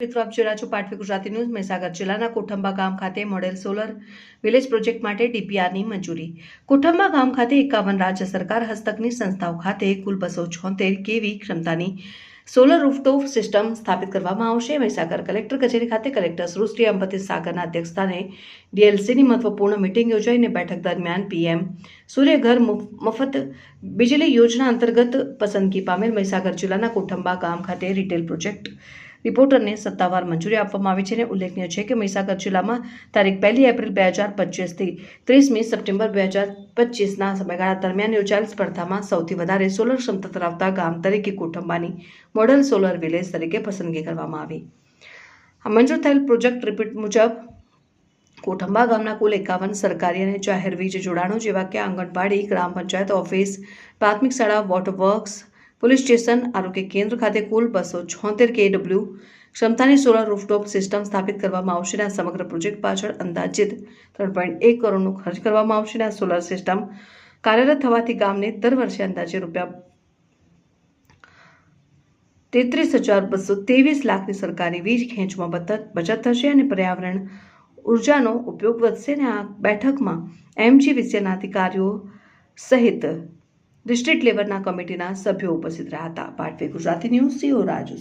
મિત્રો આપ જોઈ રહ્યા છો પાટવી ગુજરાતી ન્યૂઝ. મહીસાગર જિલ્લાના કોઠંબા ગામ ખાતે મોડેલ સોલર વિલેજ પ્રોજેક્ટ માટે ડીપીઆરની મંજૂરી. કોઠંબા ગામ ખાતે 51 રાજ્ય સરકાર હસ્તકની સંસ્થાઓ ખાતે કુલ 276 કેવી ક્ષમતાની સોલર રૂફટોપ સિસ્ટમ સ્થાપિત કરવામાં આવશે. મહીસાગર કલેક્ટર કચેરી ખાતે કલેક્ટર શ્રી અંબતિ સાગરના અધ્યક્ષસ્થાને ડીએલસીની મહત્વપૂર્ણ મીટિંગ યોજાઈને બેઠક દરમિયાન પીએમ સૂર્યઘર મફત વીજળી યોજના અંતર્ગત પસંદગી પામેલ મહીસાગર જિલ્લાના કોઠંબા ગામ ખાતે રિટેલ પ્રોજેક્ટ રિપોર્ટરને સત્તાવાર મંજૂરી આપવામાં આવી છે. અને ઉલ્લેખનીય છે કે મહીસાગર જિલ્લામાં તારીખ 1 એપ્રિલ 2025 થી 30મી સપ્ટેમ્બર 2025ના સમયગાળા દરમિયાન યોજાયેલ સ્પર્ધામાં સૌથી વધારે સોલર ક્ષમતા ધરાવતા ગામ તરીકે કોઠંબાની મોડલ સોલર વિલેજ તરીકે પસંદગી કરવામાં આવી. આ મંજૂર થયેલ પ્રોજેક્ટ રિપોર્ટ મુજબ કોઠંબા ગામના કુલ 51 સરકારી અને જાહેર વીજ જોડાણો જેવા કે આંગણવાડી, ગ્રામ પંચાયત ઓફિસ, પ્રાથમિક શાળા, વોટર વર્ક્સ, પોલીસ સ્ટેશન, આરોગ્ય કેન્દ્ર ખાતે કુલ 276 કેડબલ્યુ ક્ષમતાની સોલર રૂફટોપ સિસ્ટમ સ્થાપિત કરવામાં આવશે. આ સમગ્ર પ્રોજેક્ટ પાછળ અંદાજિત 3.1 કરોડનો ખર્ચ કરવામાં આવશે. આ સોલર સિસ્ટમ કાર્યરત થવાથી ગામને દર વર્ષે અંદાજે ₹33,223 લાખની સરકારી વીજ ખેંચમાં બચત થશે અને પર્યાવરણ ઉર્જાનો ઉપયોગ વધશે. અને આ બેઠકમાં એમજીવીસીએલના અધિકારીઓ સહિત ડિસ્ટ્રિક્ટ લેવલના કમિટીના સભ્યો ઉપસ્થિત રહ્યા હતા. પાટવી ગુજરાતી ન્યૂઝ, સીઓ રાજુ.